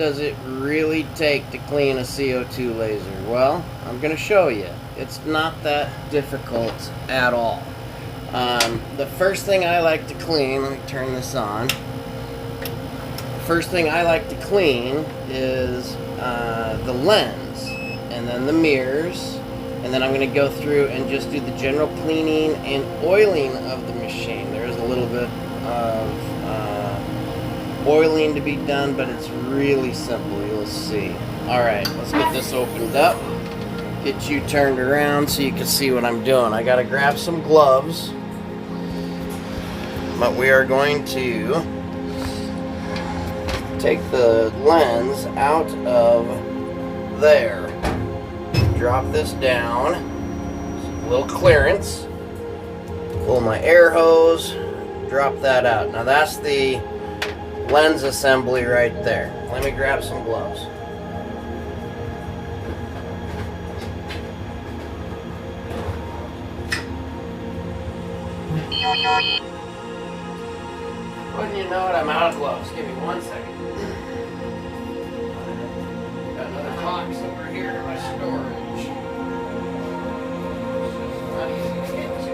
does it really take to clean a CO2 laser? Well, I'm going to show you. It's not that difficult at all. The first thing I like to clean, let me turn this on. The first thing I like to clean is the lens, and then the mirrors, and then I'm going to go through and just do the general cleaning and oiling of the machine. There's a little bit of oiling to be done, but it's really simple, you'll see. Alright, let's get this opened up. Get you turned around so you can see what I'm doing. I gotta grab some gloves, but we are going to take the lens out of there. Drop this down, a little clearance, pull my air hose, drop that out. Now that's the lens assembly right there. Let me grab some gloves. Wouldn't you know it, I'm out of gloves. Give me 1 second. Got another box over here in my storage. Not easy to get to.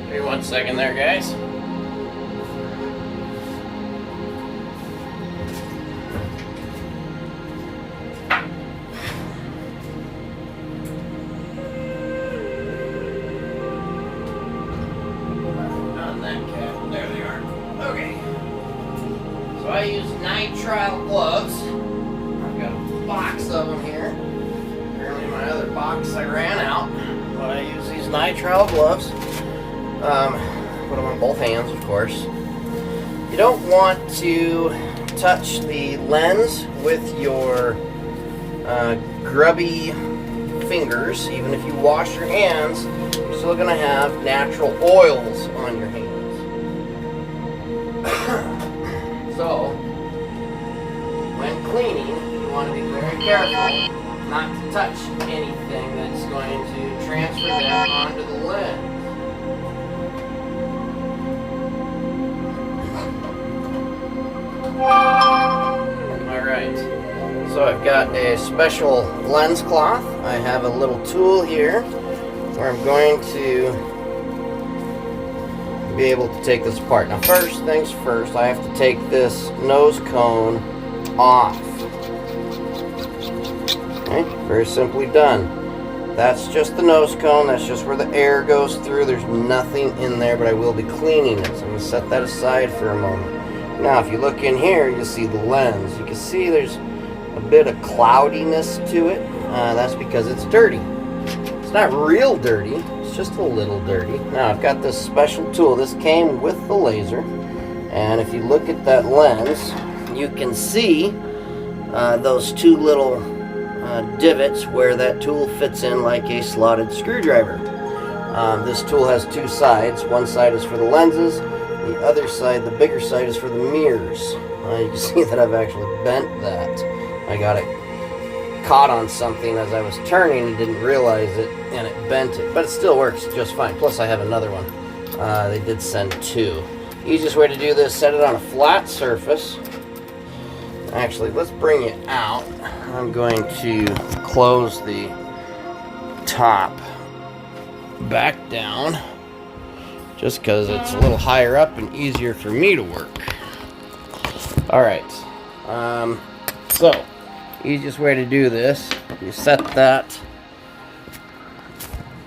Give me 1 second there, guys. I use nitrile gloves. I've got a box of them here. Apparently my other box I ran out, but I use these nitrile gloves. Put them on both hands, of course. You don't want to touch the lens with your grubby fingers. Even if you wash your hands, you're still going to have natural oils on your hands. So, when cleaning, you want to be very careful not to touch anything that's going to transfer that onto the lens. Alright, so I've got a special lens cloth. I have a little tool here where I'm going to be able to take this apart. Now first things first, I have to take this nose cone off. Okay, very simply done. That's just the nose cone, that's just where the air goes through. There's nothing in there, but I will be cleaning it. So I'm going to set that aside for a moment. Now if you look in here, you'll see the lens. You can see there's a bit of cloudiness to it. That's because it's dirty. It's not real dirty, it's just a little dirty. Now I've got this special tool. This came with the laser, and if you look at that lens, you can see those two little divots where that tool fits in like a slotted screwdriver. This tool has two sides. One side is for the lenses, the other side, the bigger side, is for the mirrors. You can see that I've actually bent that. I got it caught on something as I was turning and didn't realize it, and it bent it, but it still works just fine. Plus I have another one. They did send two. Easiest way to do this, set it on a flat surface. Actually, let's bring it out. I'm going to close the top back down just because it's a little higher up and easier for me to work. Alright, so easiest way to do this, you set that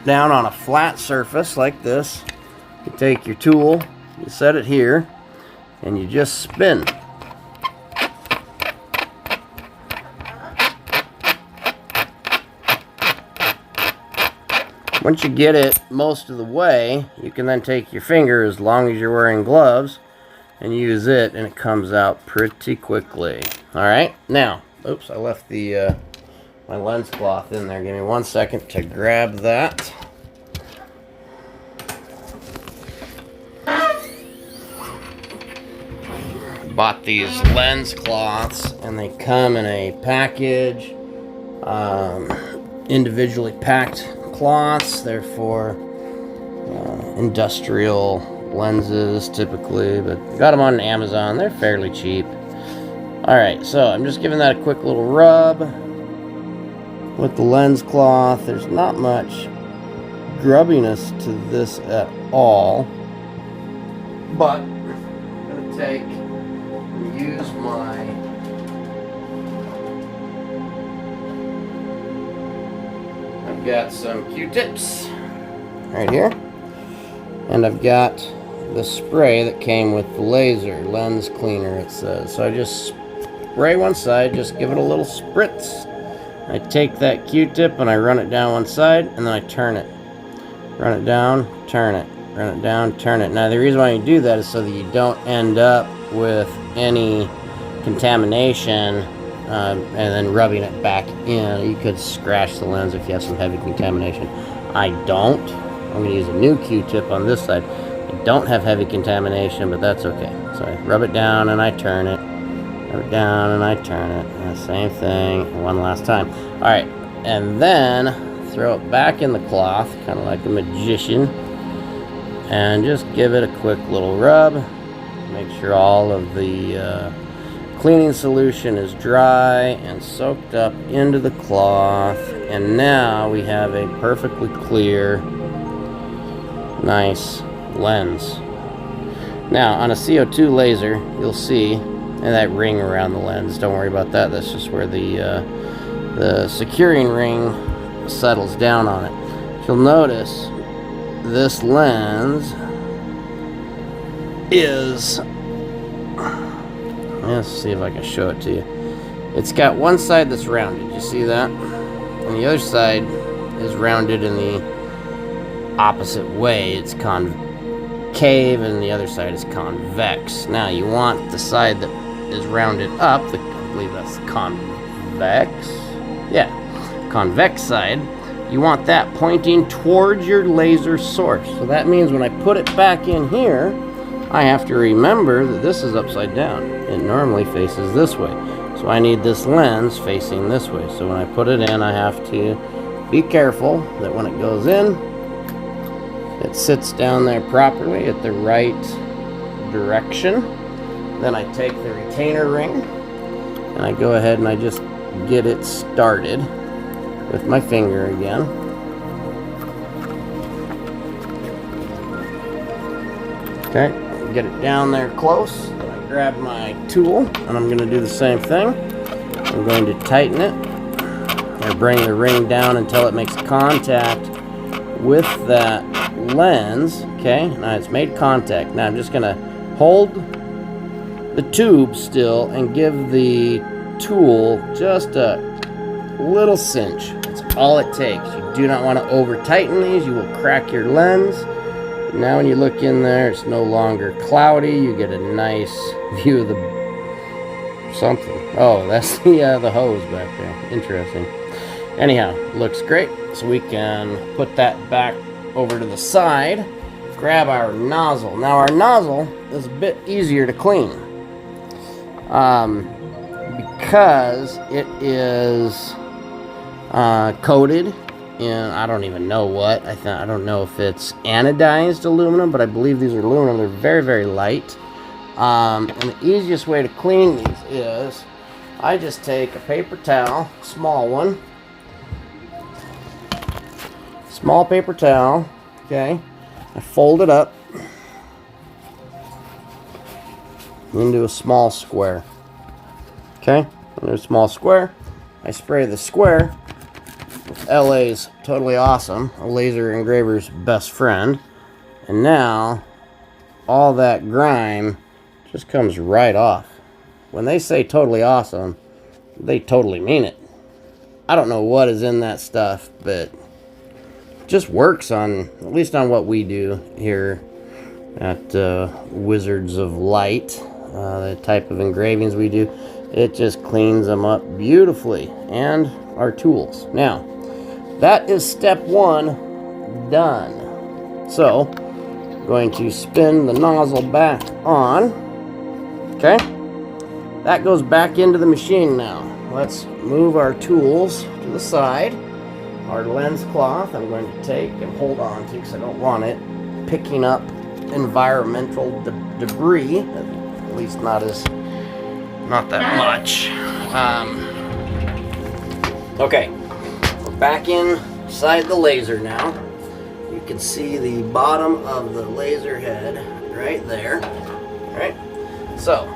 down on a flat surface like this. You take your tool, you set it here, and you just spin. Once you get it most of the way, you can then take your finger, as long as you're wearing gloves, and use it, and it comes out pretty quickly. Alright, now, oops, I left the my lens cloth in there. Give me 1 second to grab that. Bought these lens cloths, and they come in a package. individually packed cloths. They're for industrial lenses typically, but got them on Amazon. They're fairly cheap. Alright, so I'm just giving that a quick little rub with the lens cloth. There's not much grubbiness to this at all, but I'm going to take and use I've got some Q-tips right here, and I've got the spray that came with the laser lens cleaner, it says. So I just spray one side, just give it a little spritz. I take that Q-tip and I run it down one side, and then I turn it. Run it down, turn it. Run it down, turn it. Now the reason why you do that is so that you don't end up with any contamination and then rubbing it back in. You could scratch the lens if you have some heavy contamination. I don't. I'm going to use a new Q-tip on this side. I don't have heavy contamination, but that's okay. So I rub it down and I turn it. Rub it down and I turn it. And the same thing one last time. Alright, and then throw it back in the cloth, kind of like a magician. And just give it a quick little rub. Make sure all of the cleaning solution is dry and soaked up into the cloth. And now we have a perfectly clear, nice lens. Now on a CO2 laser, you'll see that ring around the lens. Don't worry about that. That's just where the securing ring settles down on it. You'll notice this lens is, let's see if I can show it to you. It's got one side that's rounded. You see that? And the other side is rounded in the opposite way. It's concave and the other side is convex. Now you want the side that is rounded up, I believe that's convex. Yeah, convex side. You want that pointing towards your laser source. So that means when I put it back in here, I have to remember that this is upside down. It normally faces this way. So I need this lens facing this way. So when I put it in, I have to be careful that when it goes in, it sits down there properly at the right direction. Then I take the retainer ring and I go ahead and I just get it started with my finger again. Okay, get it down there close. Then I grab my tool and I'm going to do the same thing. I'm going to tighten it. I bring the ring down until it makes contact with that lens. Okay, now it's made contact. Now I'm just going to hold the tube still and give the tool just a little cinch. That's all it takes. You do not want to over tighten these. You will crack your lens. Now when you look in there, it's no longer cloudy. You get a nice view of the something. Oh, that's the hose back there. Interesting. Anyhow, looks great. So we can put that back over to the side. Grab our nozzle. Now our nozzle is a bit easier to clean because it is coated in, I don't even know what. I don't know if it's anodized aluminum, but I believe these are aluminum. They're very, very light. And the easiest way to clean these is I just take a paper towel, small one, small paper towel, okay, I fold it up into a small square, okay, into a small square. I spray the square with LA's Totally Awesome, a laser engraver's best friend, and now all that grime just comes right off. When they say totally awesome, they totally mean it. I don't know what is in that stuff, but it just works on, at least on what we do here at Wizards of Light, the type of engravings we do. It just cleans them up beautifully, and our tools. Now, that is step one done. So, I'm going to spin the nozzle back on. Okay, that goes back into the machine now. Let's move our tools to the side. our lens cloth I'm going to take and hold on to because I don't want it picking up environmental debris, at least not that much. Okay, we're back inside the laser now. You can see the bottom of the laser head right there. All right, so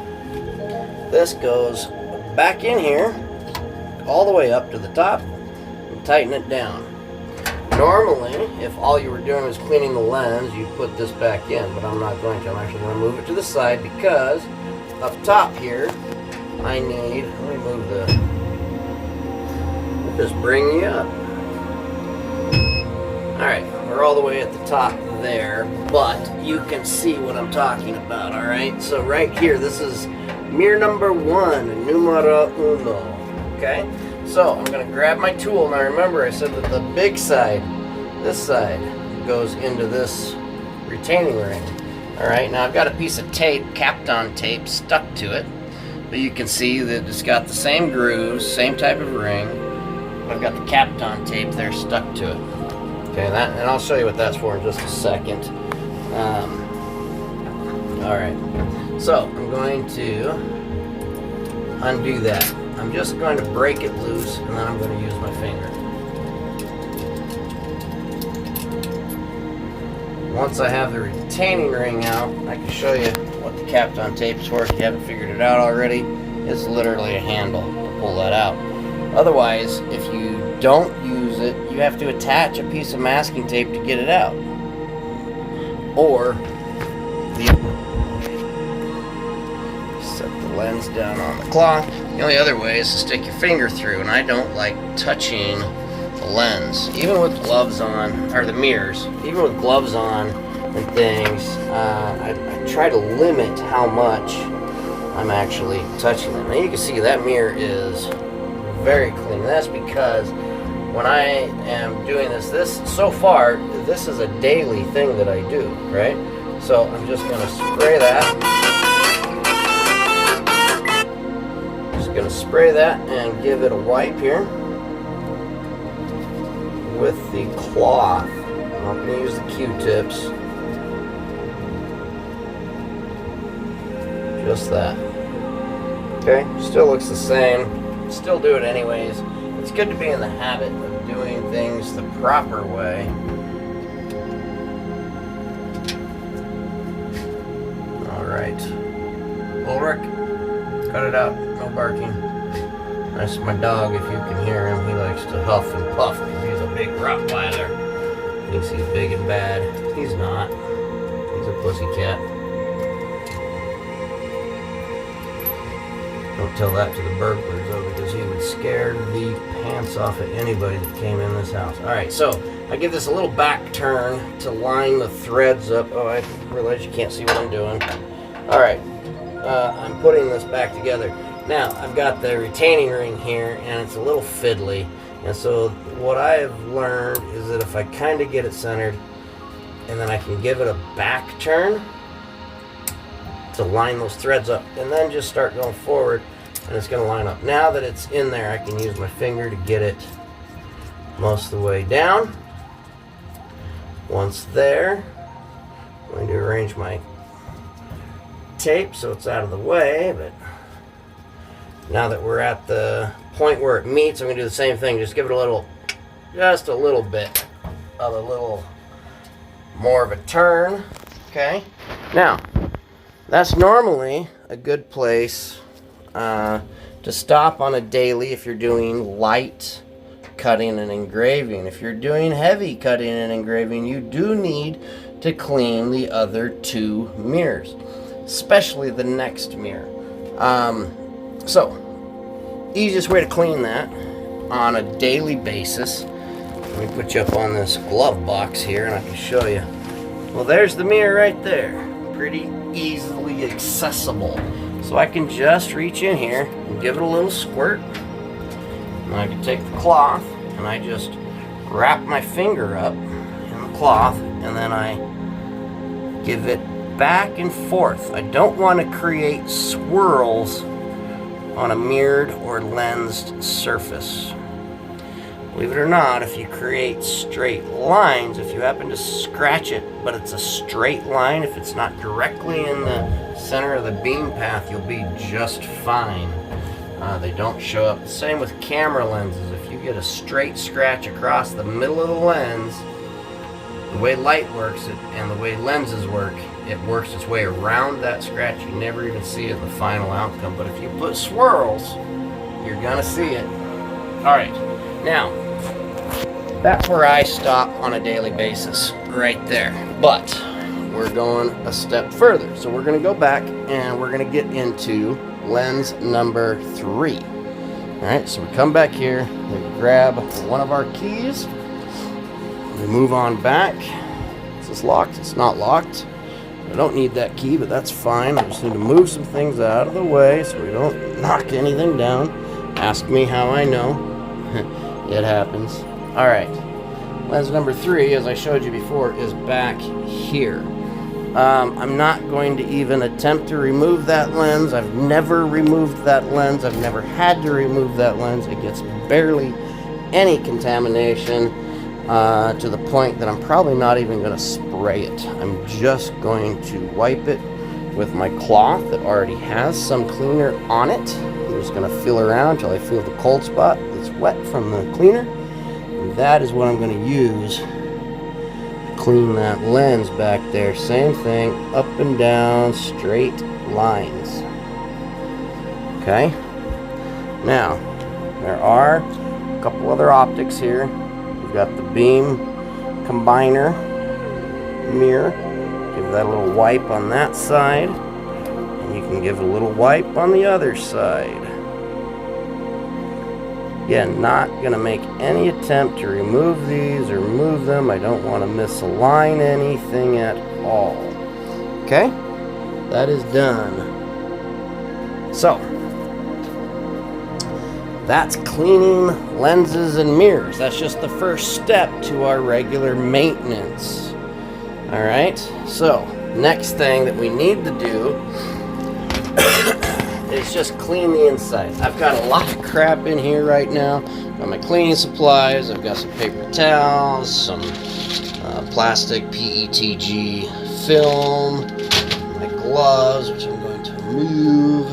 this goes back in here all the way up to the top and tighten it down. Normally, if all you were doing was cleaning the lens, you'd put this back in, but I'm not going to. I'm actually going to move it to the side because up top here, I need, let me move we'll just bring you up. Alright, we're all the way at the top there, but you can see what I'm talking about, alright? So right here, this is mirror number 1, numero uno, okay? So I'm going to grab my tool. Now remember, I said that the big side, this side, goes into this retaining ring. Alright, now I've got a piece of tape, Kapton tape, stuck to it. But you can see that it's got the same grooves, same type of ring. I've got the Kapton tape there stuck to it. Okay, and I'll show you what that's for in just a second. Alright, so I'm going to undo that. I'm just going to break it loose, and then I'm going to use my finger. Once I have the retaining ring out, I can show you what the Kapton tape is for if you haven't figured it out already. It's literally a handle to pull that out. Otherwise, if you don't use it, you have to attach a piece of masking tape to get it out. Or set the lens down on the cloth. The only other way is to stick your finger through, and I don't like touching the lens. Even with gloves on, or the mirrors, even with gloves on and things, I try to limit how much I'm actually touching them. Now you can see that mirror is very clean. That's because when I am doing this so far, this is a daily thing that I do, right? So I'm just going to spray that. Going to spray that and give it a wipe here with the cloth. I'm not going to use the Q-tips. Just that. Okay, still looks the same. Still do it anyways. It's good to be in the habit of doing things the proper way. Alright. Ulrich, cut it out. No barking. That's my dog. If you can hear him, he likes to huff and puff because he's a big Rottweiler. He thinks he's big and bad. He's not. He's a pussycat. Don't tell that to the burglars though, because he would scare the pants off of anybody that came in this house. Alright, so I give this a little back turn to line the threads up. Oh, I realize you can't see what I'm doing. Alright, I'm putting this back together. Now, I've got the retaining ring here, and it's a little fiddly. And so what I have learned is that if I kind of get it centered, and then I can give it a back turn to line those threads up, and then just start going forward, and it's going to line up. Now that it's in there, I can use my finger to get it most of the way down. Once there, I'm going to arrange my tape so it's out of the way, but now that we're at the point where it meets, I'm going to do the same thing. Just give it just a little bit of a little more of a turn. Okay. Now, that's normally a good place to stop on a daily if you're doing light cutting and engraving. If you're doing heavy cutting and engraving, you do need to clean the other two mirrors, especially the next mirror. So, easiest way to clean that on a daily basis, let me put you up on this glove box here and I can show you. Well, there's the mirror right there. Pretty easily accessible. So I can just reach in here and give it a little squirt. And I can take the cloth and I just wrap my finger up in the cloth and then I give it back and forth. I don't want to create swirls on a mirrored or lensed surface. believe it or not, if you create straight lines, if you happen to scratch it, but it's a straight line, if it's not directly in the center of the beam path, you'll be just fine. They don't show up. The same with camera lenses. If you get a straight scratch across the middle of the lens, the way light works and the way lenses work, it works its way around that scratch. You never even see it in the final outcome. But if you put swirls, you're gonna see it. All right, now that's where I stop on a daily basis, right there. But we're going a step further. So we're gonna go back and we're gonna get into lens number 3. All right, so we come back here, we grab one of our keys, we move on back. Is this locked? It's not locked. I don't need that key, but that's fine. I just need to move some things out of the way so we don't knock anything down. Ask me how I know. It happens. All right, lens number 3, as I showed you before, is back here. I'm not going to even attempt to remove that lens. I've never removed that lens. I've never had to remove that lens. It gets barely any contamination to the point that I'm probably not even going to spray it. I'm just going to wipe it with my cloth that already has some cleaner on it. I'm just going to feel around until I feel the cold spot that's wet from the cleaner. And that is what I'm going to use. Clean that lens back there. Same thing, up and down, straight lines. Okay. Now, there are a couple other optics here. We've got the beam combiner mirror. Give that a little wipe on that side, and you can give it a little wipe on the other side. Again, not going to make any attempt to remove these or move them. I don't want to misalign anything at all. Okay? That is done. So, that's cleaning lenses and mirrors. That's just the first step to our regular maintenance. Alright? So, next thing that we need to do is just clean the inside. I've got a lot of crap in here right now. Got my cleaning supplies. I've got some paper towels, some plastic PETG film, my gloves, which I'm going to move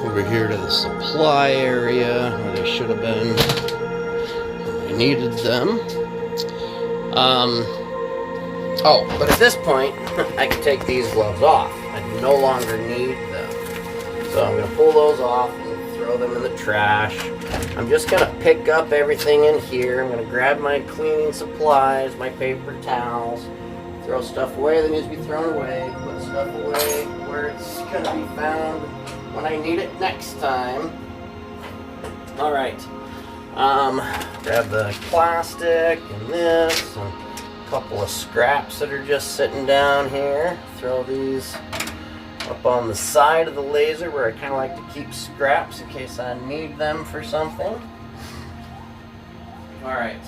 over here to the supply area where they should have been when I needed them. Oh, but at this point, I can take these gloves off. I no longer need them. So I'm going to pull those off and throw them in the trash. I'm just going to pick up everything in here. I'm going to grab my cleaning supplies, my paper towels, throw stuff away that needs to be thrown away, put stuff away where it's going to be found when I need it next time. All right. Grab the plastic and this and a couple of scraps that are just sitting down here. Throw these up on the side of the laser where I kind of like to keep scraps in case I need them for something. Alright.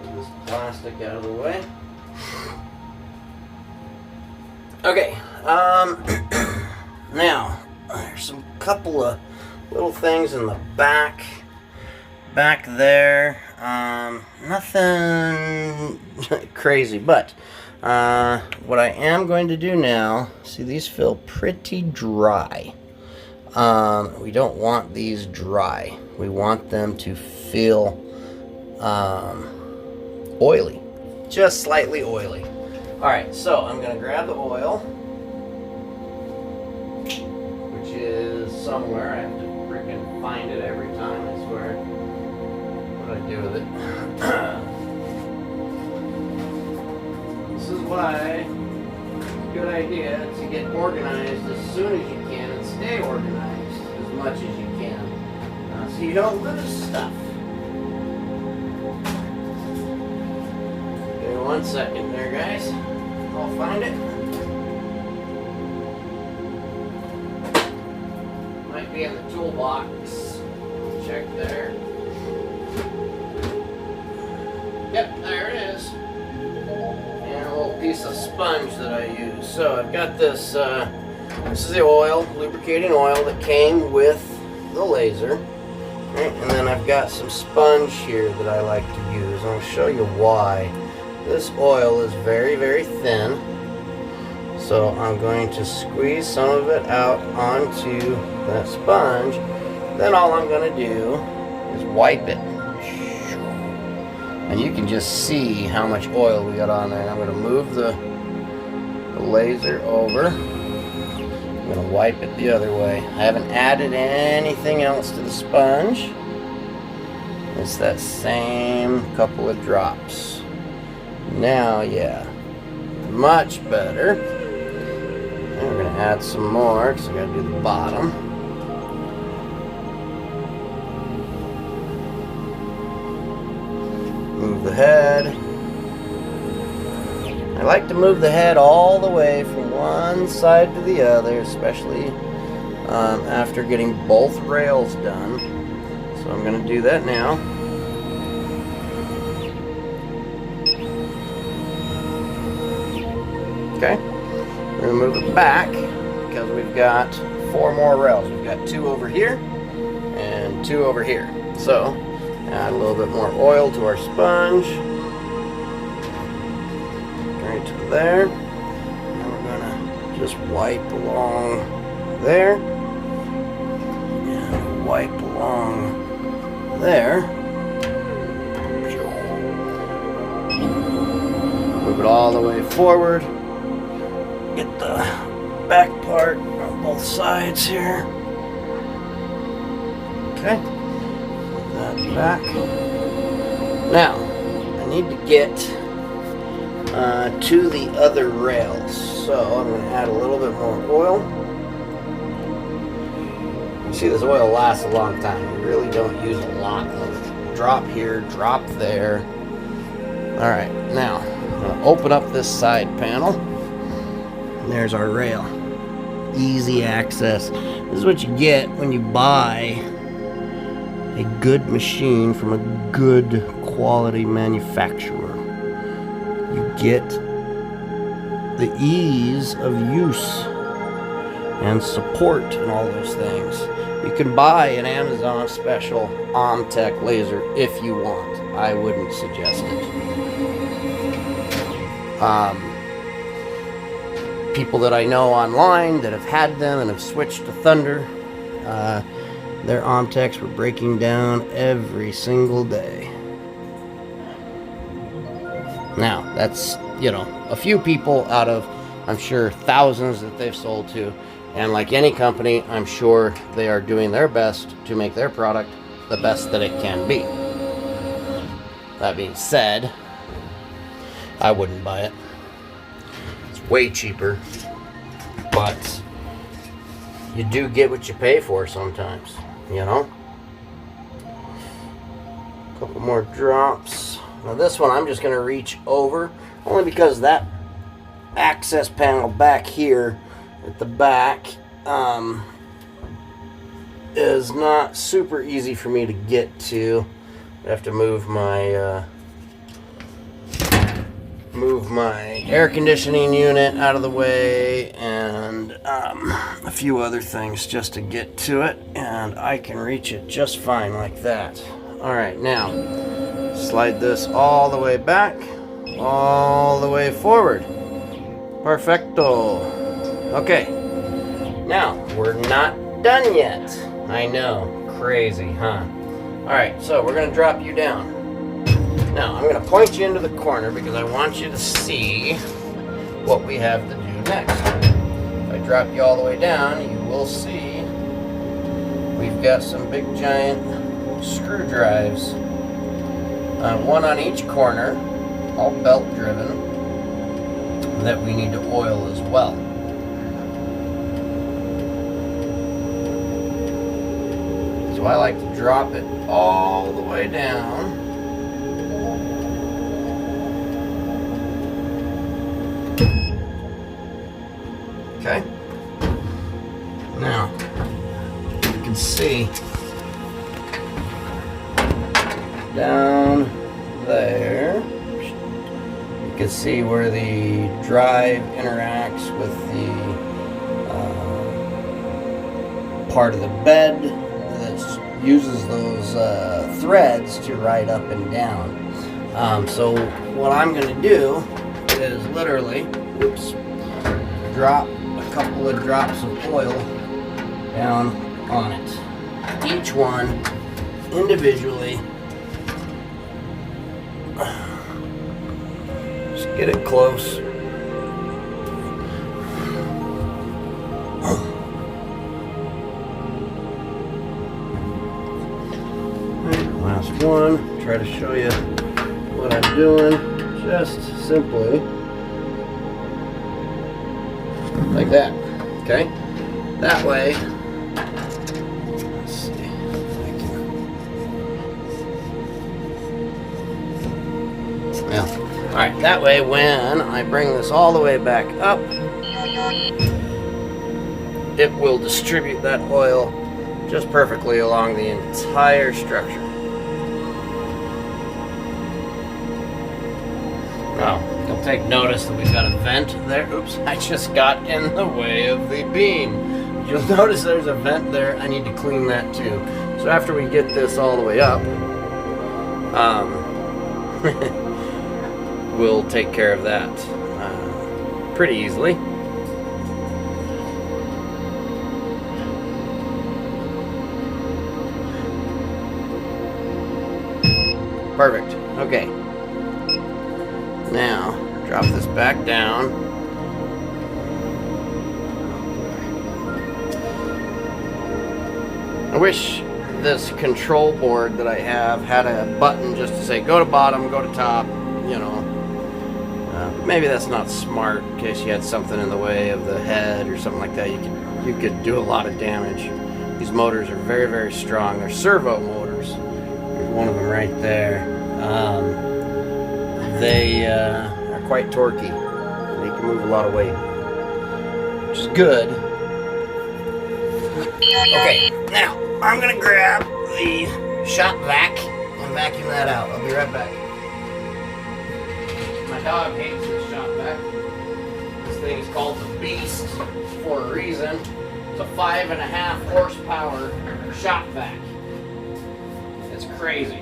Move this plastic out of the way. Okay. Now, there's some couple of little things in the back there. Nothing crazy, but what I am going to do now, see, these feel pretty dry. We don't want these dry. We want them to feel oily, just slightly oily. Alright, so I'm going to grab the oil, which is somewhere. I have to freaking find it every time, I swear. What do I do with it? This is why it's a good idea to get organized as soon as you can and stay organized as much as you can, so you don't lose stuff. Give me 1 second there, guys. I'll find it. Might be in the toolbox. Check there. Yep, there it is. And a little piece of sponge that I use. So I've got this, this is the oil, lubricating oil that came with the laser. Right, and then I've got some sponge here that I like to use. I'll show you why. This oil is very, very thin. So I'm going to squeeze some of it out onto that sponge. Then all I'm going to do is wipe it. And you can just see how much oil we got on there. And I'm going to move the laser over. I'm going to wipe it the other way. I haven't added anything else to the sponge. It's that same couple of drops. Now, yeah, much better. And we're going to add some more because I got to do the bottom. Move the head. I like to move the head all the way from one side to the other, especially after getting both rails done. So I'm going to do that now. Okay, we're going to move it back because we've got 4 more rails. We've got 2 over here and 2 over here. So add a little bit more oil to our sponge. Right to there. And we're going to just wipe along there. And wipe along there. Move it all the way forward. Get the back part on both sides here. Okay. That back. Now, I need to get to the other rails. So I'm going to add a little bit more oil. You see, this oil lasts a long time. You really don't use a lot of it. Drop here, drop there. Alright, now I'm going to open up this side panel. And there's our rail. Easy access. This is what you get when you buy a good machine from a good quality manufacturer. You get the ease of use and support and all those things. You can buy an Amazon special Omtech laser if you want. I wouldn't suggest it. People that I know online that have had them and have switched to Thunder, their Omtechs were breaking down every single day. Now, that's, you know, a few people out of, I'm sure, thousands that they've sold to. And like any company, I'm sure they are doing their best to make their product the best that it can be. That being said, I wouldn't buy it. It's way cheaper, but you do get what you pay for sometimes, you know? A couple more drops. Now this one I'm just going to reach over, only because that access panel back here at the back is not super easy for me to get to. I have to move my air conditioning unit out of the way and a few other things just to get to it, and I can reach it just fine like that. Alright, now slide this all the way back, all the way forward. Perfecto. Okay, now we're not done yet. I know, crazy, huh? Alright, so we're going to drop you down. Now, I'm going to point you into the corner because I want you to see what we have to do next. If I drop you all the way down, you will see we've got some big giant screw drives. One on each corner, all belt driven, that we need to oil as well. So I like to drop it all the way down. Okay. Now, you can see down there, you can see where the drive interacts with the part of the bed that's uses those threads to ride up and down. So what I'm going to do is literally, drop a couple of drops of oil down on it. Each one individually. Just get it close. Last one. Try to show you what I'm doing. Just simply like that. Okay? That way, let's see if I can. Well, alright, that way when I bring this all the way back up, it will distribute that oil just perfectly along the entire structure. Now, you'll take notice that we've got a vent there. Oops, I just got in the way of the beam. You'll notice there's a vent there. I need to clean that too. So after we get this all the way up, we'll take care of that pretty easily. Perfect. Okay. Now, drop this back down. I wish this control board that I have had a button just to say go to bottom, go to top, you know. Maybe that's not smart in case you had something in the way of the head or something like that. You could do a lot of damage. These motors are very, very strong. They're servo motors. There's one of them right there. They are quite torquey. They can move a lot of weight, which is good. Okay, now I'm gonna grab the shop vac and vacuum that out. I'll be right back. My dog hates this shop vac. This thing is called the Beast for a reason. It's a 5.5 horsepower shop vac. It's crazy.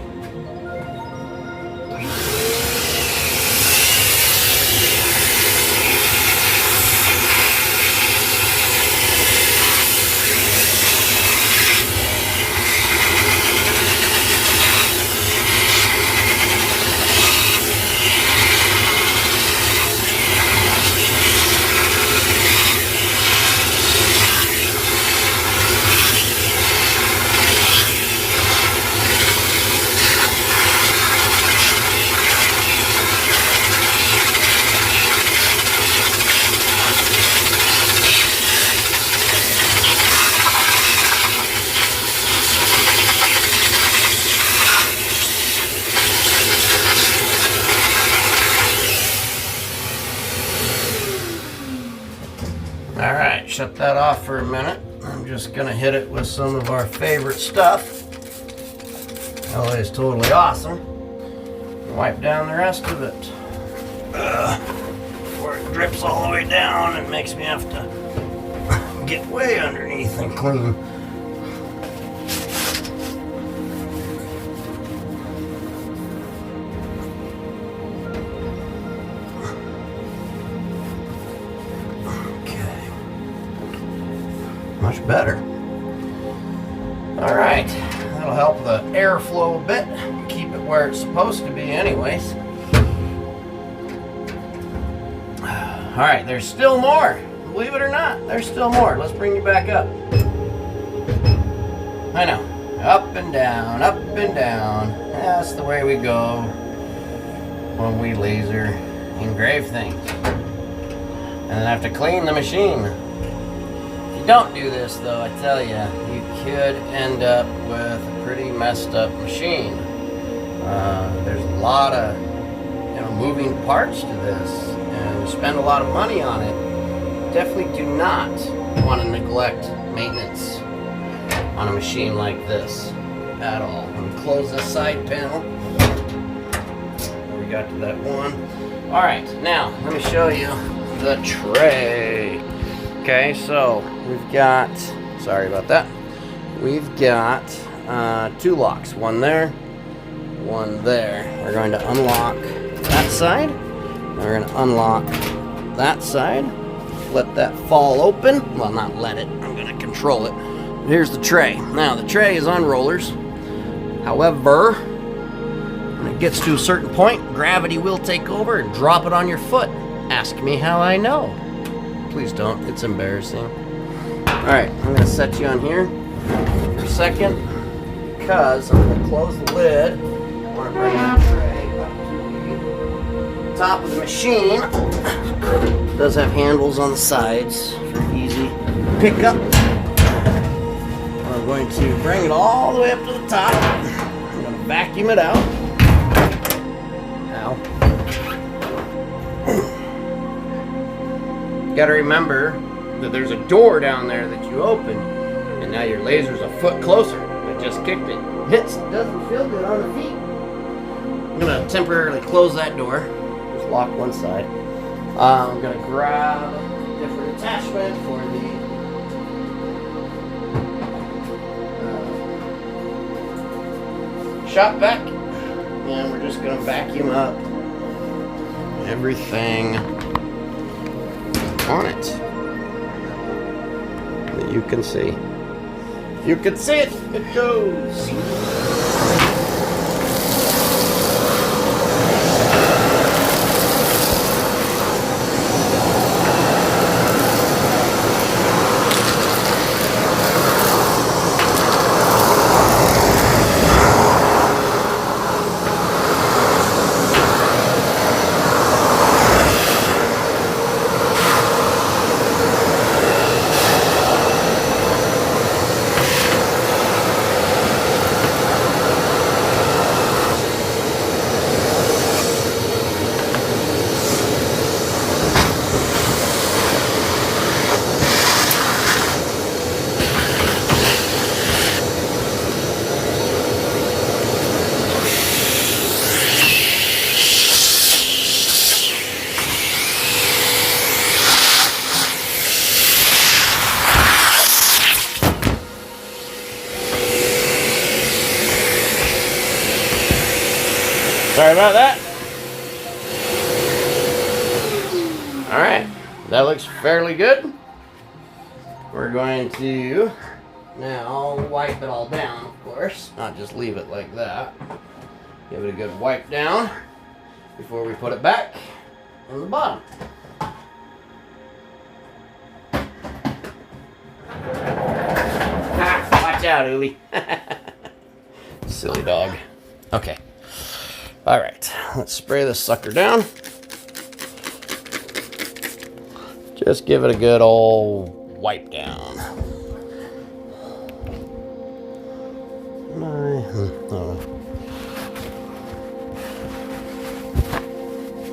Alright, shut that off for a minute. I'm just going to hit it with some of our favorite stuff. LA is totally awesome. Wipe down the rest of it. Before it drips all the way down and makes me have to get way underneath and clean. Much better. All right, that'll help the airflow a bit. Keep it where it's supposed to be anyways. All right, there's still more. Believe it or not, there's still more. Let's bring you back up. I know. Up and down, up and down. That's the way we go when we laser engrave things. And then have to clean the machine. Don't do this though, I tell you, you could end up with a pretty messed up machine. There's a lot of moving parts to this, and you spend a lot of money on it. Definitely do not want to neglect maintenance on a machine like this at all. I'm going to close this side panel. We got to that one. All right, now let me show you the tray. Okay, so we've got, sorry about that, we've got two locks, one there, one there. We're going to unlock that side, and we're going to unlock that side, let that fall open. Well, not let it, I'm going to control it. Here's the tray. Now, the tray is on rollers. However, when it gets to a certain point, gravity will take over and drop it on your foot. Ask me how I know. Please don't, it's embarrassing. Alright, I'm going to set you on here for a second, because I'm going to close the lid. I want to bring that tray up to the top of the machine. It does have handles on the sides for easy pickup. I'm going to bring it all the way up to the top. I'm going to vacuum it out. Ow. You got to remember that there's a door down there that you open, and now your laser's a foot closer. I just kicked it. Doesn't feel good on the feet. I'm going to temporarily close that door. Just lock one side. I'm going to grab a different attachment for the shop vac, and we're just going to vacuum up everything on it that you can see. You can see it. It goes. Sorry about that. Alright, that looks fairly good. We're going to now wipe it all down, of course. Not just leave it like that. Give it a good wipe down before we put it back on the bottom. Watch out, Uli. Silly dog. Okay. Alright, let's spray this sucker down. Just give it a good old wipe down.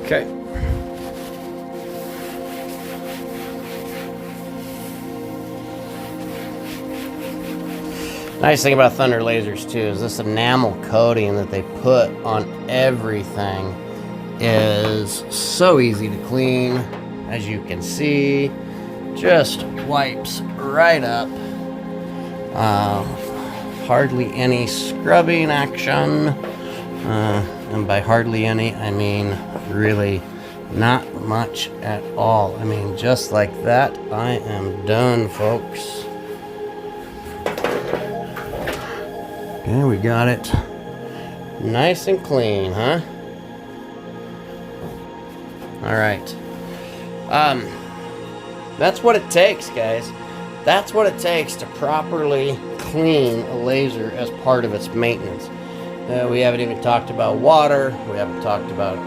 Okay. Nice thing about Thunder lasers too is this enamel coating that they put on everything is so easy to clean. As you can see, just wipes right up. Hardly any scrubbing action. And by hardly any, I mean really not much at all. I mean, just like that, I am done, folks. Okay, we got it nice and clean, huh? All right. That's what it takes, guys. That's what it takes to properly clean a laser as part of its maintenance. We haven't even talked about water. We haven't talked about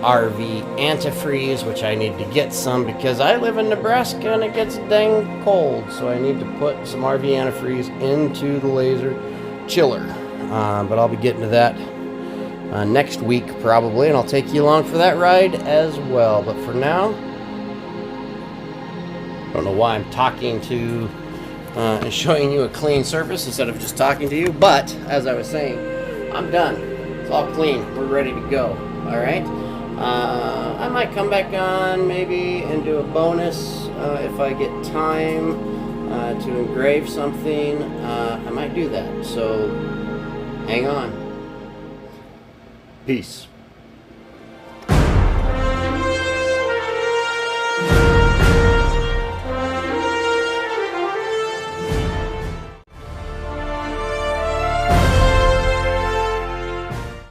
RV antifreeze, which I need to get some because I live in Nebraska and it gets dang cold. So I need to put some RV antifreeze into the laser chiller. But I'll be getting to that next week probably, and I'll take you along for that ride as well. But for now, I don't know why I'm talking to and showing you a clean surface instead of just talking to you, but as I was saying, I'm done. It's all clean. We're ready to go. All right. I might come back on maybe and do a bonus if I get time to engrave something, I might do that. So hang on. Peace.